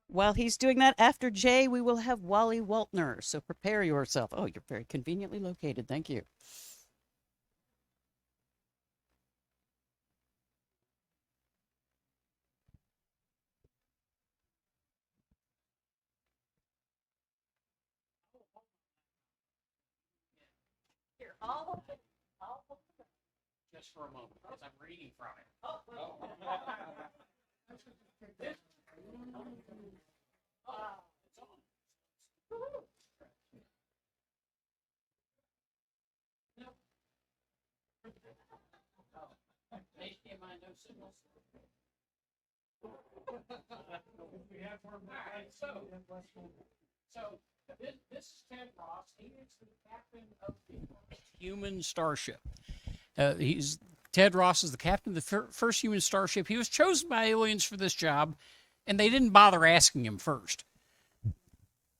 While he's doing that, after Jay, we will have Wally Waltner. So prepare yourself. Oh, you're very conveniently located. Thank you. Here, just for a moment, because I'm reading from it. HDMI no signals. We have more. All right, so this is Ted Ross. He is the captain of the human starship. Ted Ross is the captain of the first human starship. He was chosen by aliens for this job, and they didn't bother asking him first.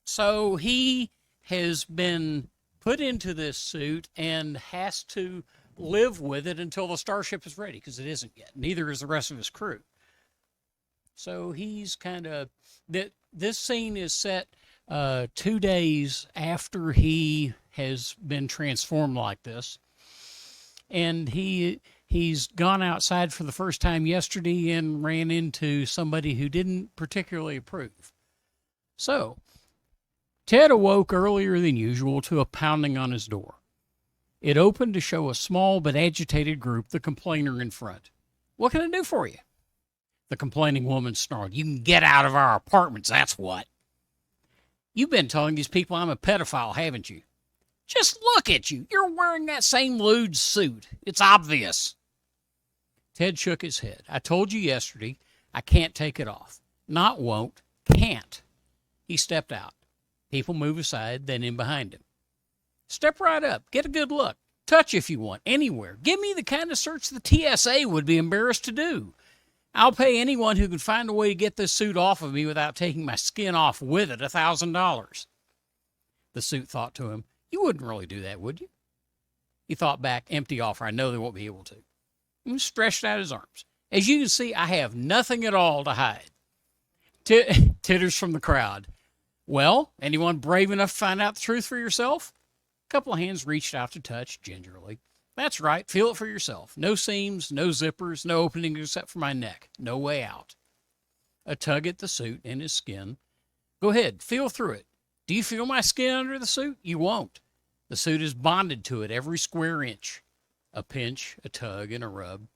So he has been put into this suit and has to live with it until the starship is ready, because it isn't yet. Neither is the rest of his crew. So he's kind of... This scene is set 2 days after he has been transformed like this. And he's gone outside for the first time yesterday and ran into somebody who didn't particularly approve. So Ted awoke earlier than usual to a pounding on his door. It opened to show a small but agitated group, the complainer in front. "What can I do for you?" The complaining woman snarled. "You can get out of our apartments, that's what." "You've been telling these people I'm a pedophile, haven't you?" "Just look at you. You're wearing that same lewd suit. It's obvious." Ted shook his head. "I told you yesterday I can't take it off. Not won't, can't." He stepped out. People move aside, then in behind him. Step right up. Get a good look. Touch if you want, anywhere. Give me the kind of search the TSA would be embarrassed to do. I'll pay anyone who can find a way to get this suit off of me without taking my skin off with it $1,000. The suit thought to him, you wouldn't really do that, would you? He thought back, empty offer. I know they won't be able to. He stretched out his arms. As you can see, I have nothing at all to hide. Titters from the crowd. Well, anyone brave enough to find out the truth for yourself? A couple of hands reached out to touch gingerly. That's right, feel it for yourself. No seams, no zippers, no opening except for my neck. No way out. A tug at the suit and his skin. Go ahead, feel through it. Do you feel my skin under the suit? You won't. The suit is bonded to it every square inch. A pinch, a tug, and a rub.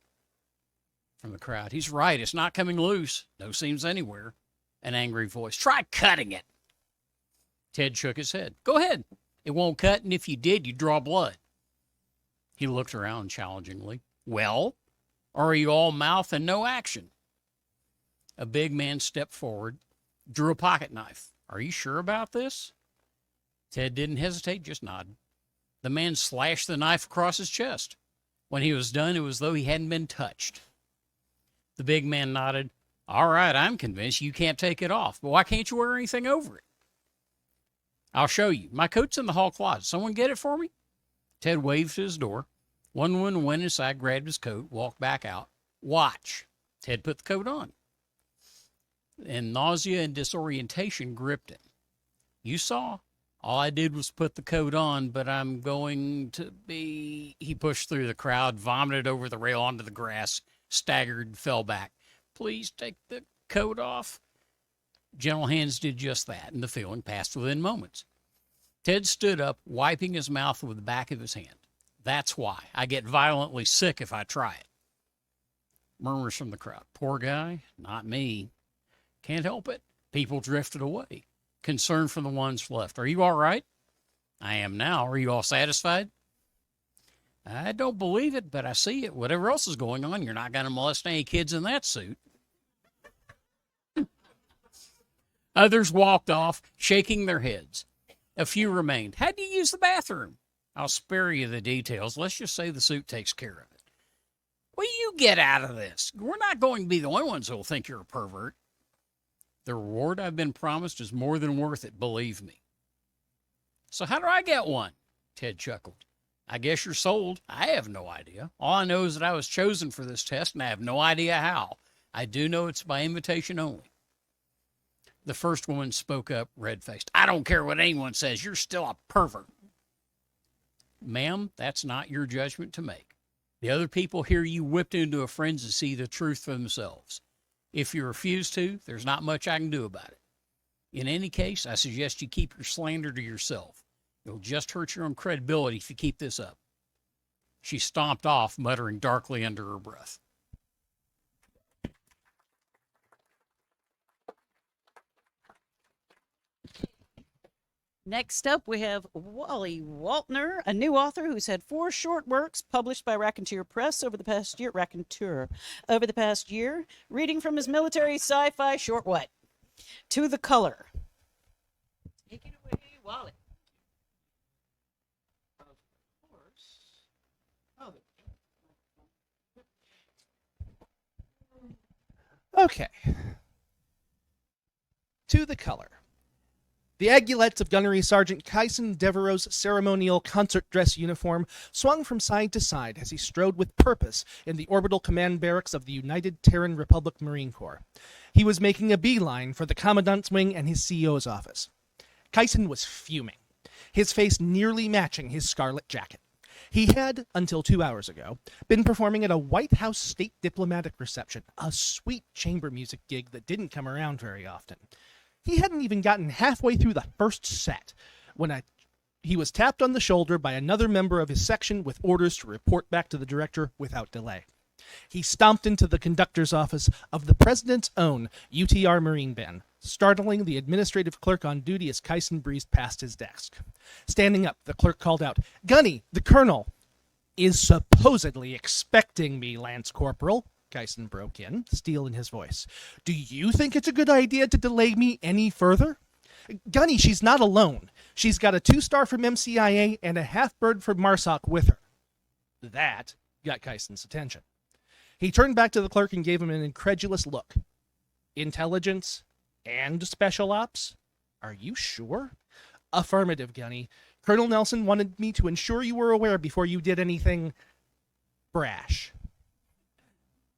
From the crowd, he's right, it's not coming loose. No seams anywhere. An angry voice, try cutting it. Ted shook his head. Go ahead. It won't cut, and if you did, you'd draw blood. He looked around challengingly. Well, or are you all mouth and no action? A big man stepped forward, drew a pocket knife. Are you sure about this? Ted didn't hesitate, just nodded. The man slashed the knife across his chest. When he was done, it was as though he hadn't been touched. The big man nodded. All right, I'm convinced you can't take it off, but why can't you wear anything over it? I'll show you. My coat's in the hall closet. Someone get it for me? Ted waved to his door. One woman went inside, grabbed his coat, walked back out. Watch. Ted put the coat on. And nausea and disorientation gripped him. You saw. All I did was put the coat on, but I'm going to be... He pushed through the crowd, vomited over the rail onto the grass, staggered, fell back. Please take the coat off. Gentle hands did just that, and the feeling passed within moments. Ted stood up, wiping his mouth with the back of his hand. That's why. I get violently sick if I try it. Murmurs from the crowd. Poor guy. Not me. Can't help it. People drifted away. Concern for the ones left. Are you all right? I am now. Are you all satisfied? I don't believe it, but I see it. Whatever else is going on, you're not going to molest any kids in that suit. Others walked off, shaking their heads. A few remained. How do you use the bathroom? I'll spare you the details. Let's just say the suit takes care of it. What do you get out of this? We're not going to be the only ones who will think you're a pervert. The reward I've been promised is more than worth it, believe me. So how do I get one? Ted chuckled. I guess you're sold. I have no idea. All I know is that I was chosen for this test, and I have no idea how. I do know it's by invitation only. The first woman spoke up, red-faced. I don't care what anyone says. You're still a pervert. Ma'am, that's not your judgment to make. The other people hear you whipped into a frenzy to see the truth for themselves. If you refuse to, there's not much I can do about it. In any case, I suggest you keep your slander to yourself. It'll just hurt your own credibility if you keep this up. She stomped off, muttering darkly under her breath. Next up, we have Wally Waltner, a new author who's had 4 short works published by Raconteur Press over the past year. Reading from his military sci-fi short what? To the Color. Take it away, Wally. Okay. To the Color. The aiguillettes of Gunnery Sergeant Kyson Devereaux's ceremonial concert dress uniform swung from side to side as he strode with purpose in the orbital command barracks of the United Terran Republic Marine Corps. He was making a beeline for the Commandant's wing and his CEO's office. Kyson was fuming, his face nearly matching his scarlet jacket. He had, until 2 hours ago, been performing at a White House state diplomatic reception, a sweet chamber music gig that didn't come around very often. He hadn't even gotten halfway through the first set when he was tapped on the shoulder by another member of his section with orders to report back to the director without delay. He stomped into the conductor's office of the president's own UTR Marine Band, startling the administrative clerk on duty as Kyson breezed past his desk. Standing up, the clerk called out, "Gunny, the colonel is supposedly expecting me, Lance Corporal." Kyson broke in, steel in his voice. "Do you think it's a good idea to delay me any further?" Gunny, she's not alone. She's got a 2-star from MCIA and a half-bird from MARSOC with her. That got Kyson's attention. He turned back to the clerk and gave him an incredulous look. Intelligence and special ops? Are you sure? Affirmative, Gunny. Colonel Nelson wanted me to ensure you were aware before you did anything brash.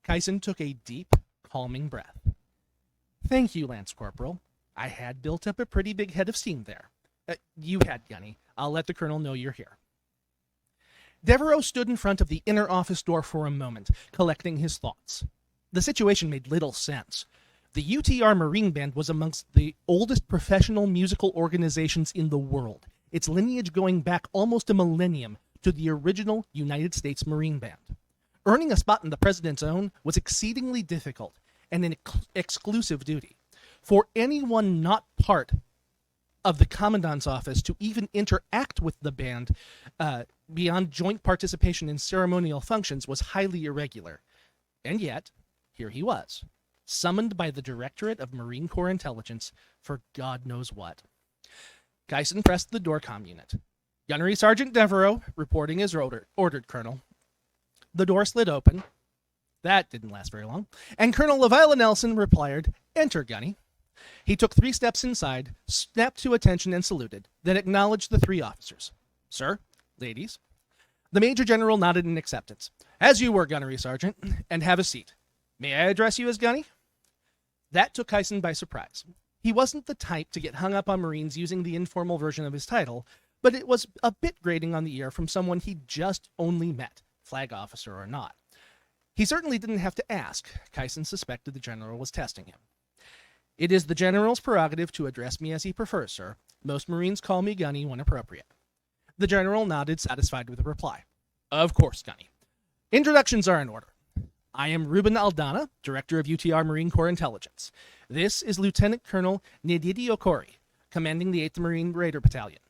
Kyson took a deep, calming breath. Thank you, Lance Corporal. I had built up a pretty big head of steam there. You had, Gunny. I'll let the Colonel know you're here. Devereaux stood in front of the inner office door for a moment, collecting his thoughts. The situation made little sense. The UTR Marine Band was amongst the oldest professional musical organizations in the world, its lineage going back almost a millennium to the original United States Marine Band. Earning a spot in the President's Own was exceedingly difficult and an exclusive duty. For anyone not part of the Commandant's office to even interact with the band beyond joint participation in ceremonial functions was highly irregular. And yet, here he was, summoned by the Directorate of Marine Corps Intelligence for God knows what. Kyson pressed the doorcom unit. Gunnery Sergeant Devereaux, reporting as ordered, Colonel. The door slid open. That didn't last very long. And Colonel LaVilla Nelson replied, "Enter, Gunny." He took 3 steps inside, snapped to attention and saluted, then acknowledged the 3 officers. "Sir, ladies." The Major General nodded in acceptance. "As you were, Gunnery Sergeant, and have a seat. May I address you as Gunny?" That took Kyson by surprise. He wasn't the type to get hung up on Marines using the informal version of his title, but it was a bit grating on the ear from someone he'd just only met, flag officer or not. He certainly didn't have to ask. Kyson suspected the General was testing him. "It is the General's prerogative to address me as he prefers, sir. Most Marines call me Gunny when appropriate." The General nodded, satisfied with the reply. "Of course, Gunny. Introductions are in order. I am Ruben Aldana, Director of UTR Marine Corps Intelligence. This is Lieutenant Colonel Ndidi Okori, commanding the 8th Marine Raider Battalion.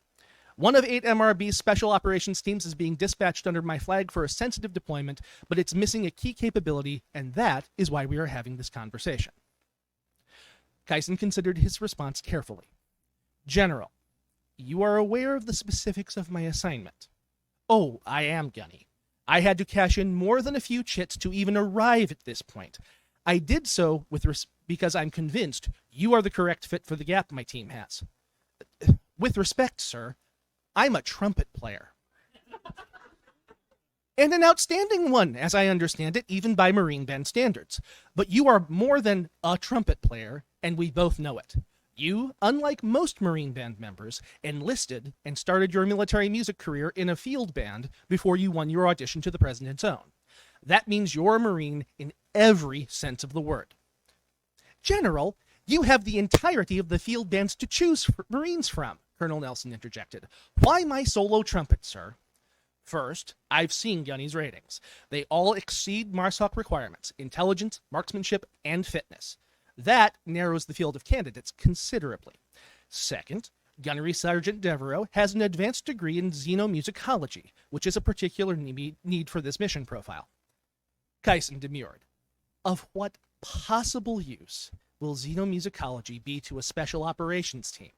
One of 8 MRB's special operations teams is being dispatched under my flag for a sensitive deployment, but it's missing a key capability, and that is why we are having this conversation." Kyson considered his response carefully. "General, you are aware of the specifics of my assignment." "Oh, I am, Gunny. I had to cash in more than a few chits to even arrive at this point. I did so because I'm convinced you are the correct fit for the gap my team has. With respect, sir, I'm a trumpet player. And an outstanding one, as I understand it, even by Marine Band standards. But you are more than a trumpet player, and we both know it. You, unlike most Marine Band members, enlisted and started your military music career in a field band before you won your audition to the President's Own. That means you're a Marine in every sense of the word. General, you have the entirety of the field bands to choose Marines from," Colonel Nelson interjected. "Why my solo trumpet, sir?" "First, I've seen Gunny's ratings. They all exceed MARSOC requirements, intelligence, marksmanship, and fitness. That narrows the field of candidates considerably. Second, Gunnery Sergeant Devereaux has an advanced degree in xenomusicology, which is a particular need for this mission profile." Kyson demurred. "Of what possible use will xenomusicology be to a special operations team?"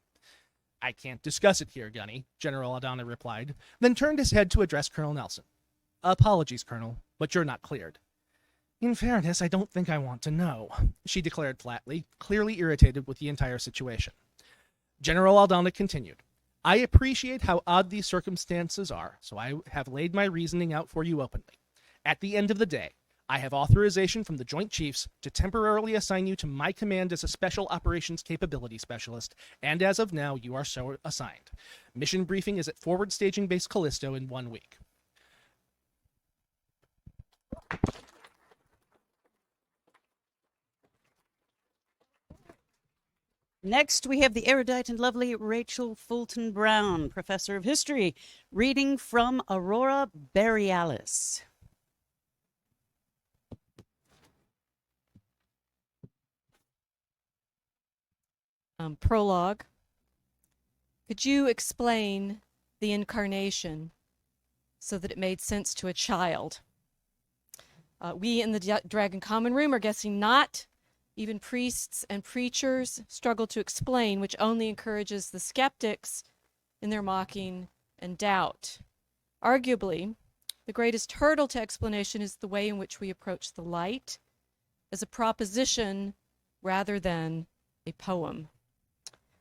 "I can't discuss it here, Gunny," General Aldana replied, then turned his head to address Colonel Nelson. "Apologies, Colonel, but you're not cleared." "In fairness, I don't think I want to know," she declared flatly, clearly irritated with the entire situation. General Aldana continued. "I appreciate how odd these circumstances are, so I have laid my reasoning out for you openly. At the end of the day, I have authorization from the Joint Chiefs to temporarily assign you to my command as a Special Operations Capability Specialist, and as of now, you are so assigned. Mission briefing is at Forward Staging Base Callisto in 1 week." Next, we have the erudite and lovely Rachel Fulton Brown, Professor of History, reading from Aurora Borealis. Prologue. Could you explain the incarnation so that it made sense to a child? We in the Dragon Common Room are guessing not, Even priests and preachers struggle to explain, which only encourages the skeptics in their mocking and doubt. Arguably, the greatest hurdle to explanation is the way in which we approach the light as a proposition rather than a poem.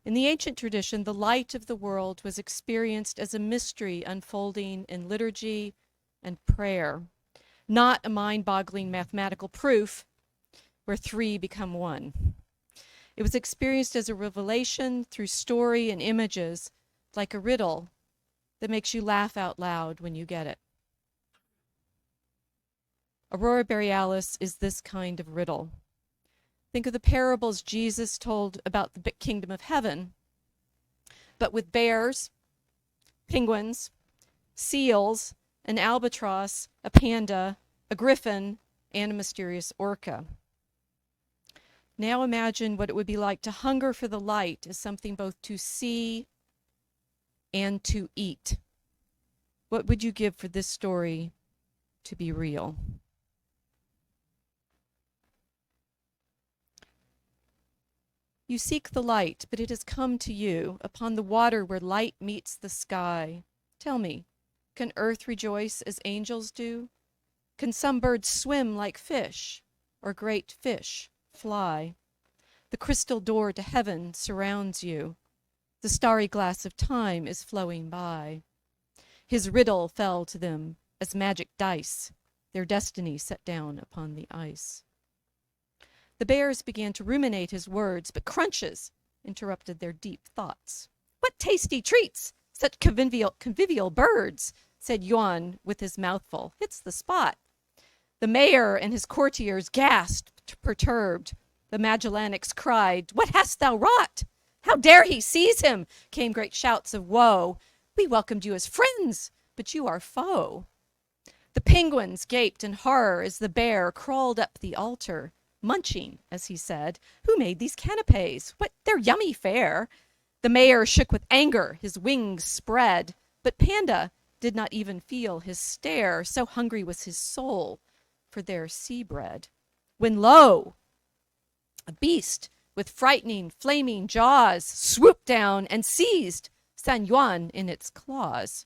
In the ancient tradition, the light of the world was experienced as a mystery unfolding in liturgy and prayer, not a mind-boggling mathematical proof where three become one. It was experienced as a revelation through story and images, like a riddle that makes you laugh out loud when you get it. Aurora Borealis is this kind of riddle. Think of the parables Jesus told about the kingdom of heaven, but with bears, penguins, seals, an albatross, a panda, a griffin, and a mysterious orca. Now imagine what it would be like to hunger for the light as something both to see and to eat. What would you give for this story to be real? You seek the light, but it has come to you upon the water where light meets the sky. Tell me, can earth rejoice as angels do? Can some birds swim like fish, or great fish fly? The crystal door to heaven surrounds you. The starry glass of time is flowing by. His riddle fell to them as magic dice, their destiny set down upon the ice. The bears began to ruminate his words, but crunches interrupted their deep thoughts. What tasty treats! Such convivial birds, said Yuan with his mouthful. Hits the spot. The mayor and his courtiers gasped, perturbed. The Magellanics cried, "What hast thou wrought? How dare he seize him?" Came great shouts of woe. We welcomed you as friends, but you are foe. The penguins gaped in horror as the bear crawled up the altar, munching, as he said. Who made these canapes? What, they're yummy fare. The mayor shook with anger, his wings spread, but Panda did not even feel his stare, so hungry was his soul for their sea bread. When lo, a beast with frightening, flaming jaws swooped down and seized San Yuan in its claws.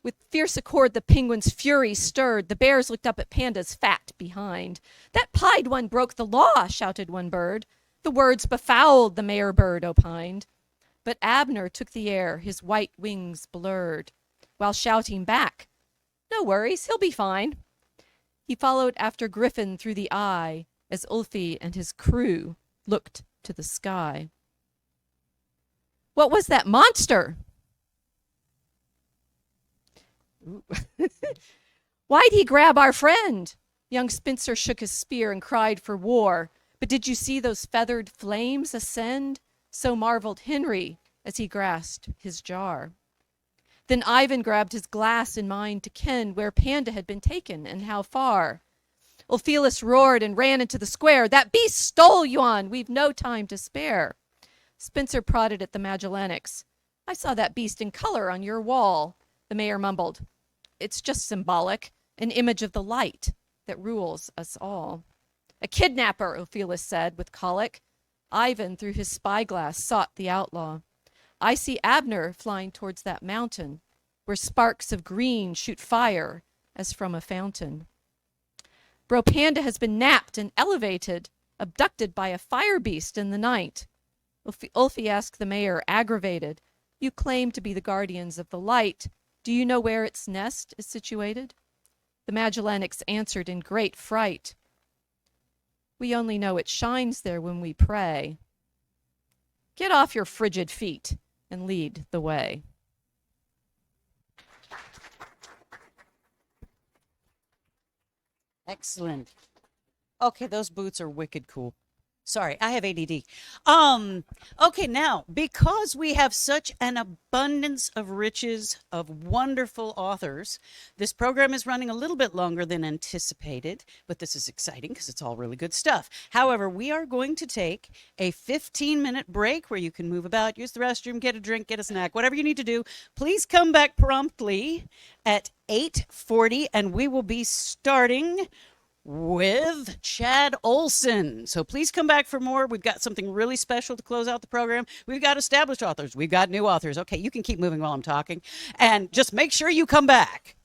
With fierce accord the penguin's fury stirred. The bears looked up at Panda's fat behind. That pied one broke the law, shouted one bird. The words befouled, the mayor bird opined. But Abner took the air, his white wings blurred, while shouting back, "No worries, he'll be fine." He followed after Griffin through the eye as Ulfi and his crew looked to the sky. What was that monster? Why'd he grab our friend? Young Spencer shook his spear and cried for war. But did you see those feathered flames ascend? So marveled Henry as he grasped his jar. Then Ivan grabbed his glass in mind to ken where Panda had been taken and how far. Ulfilas roared and ran into the square. That beast stole Yuan. We've no time to spare. Spencer prodded at the Magellanics. I saw that beast in color on your wall. The mayor mumbled. It's just symbolic, an image of the light that rules us all. A kidnapper, Ulfilas said with colic. Ivan, through his spyglass, sought the outlaw. I see Abner flying towards that mountain, where sparks of green shoot fire as from a fountain. Bro Panda has been napped and elevated, abducted by a fire beast in the night. Ulfi asked the mayor, aggravated, You claim to be the guardians of the light. Do you know where its nest is situated? The Magellanics answered in great fright. We only know it shines there when we pray. Get off your frigid feet and lead the way. Excellent. Okay, those boots are wicked cool. Sorry, I have ADD. Okay, now, because we have such an abundance of riches of wonderful authors, this program is running a little bit longer than anticipated, but this is exciting because it's all really good stuff. However, we are going to take a 15-minute break where you can move about, use the restroom, get a drink, get a snack, whatever you need to do. Please come back promptly at 8:40, and we will be starting with Chad Olson. So please come back for more. We've got something really special to close out the program. We've got established authors. We've got new authors. Okay, you can keep moving while I'm talking. And just make sure you come back.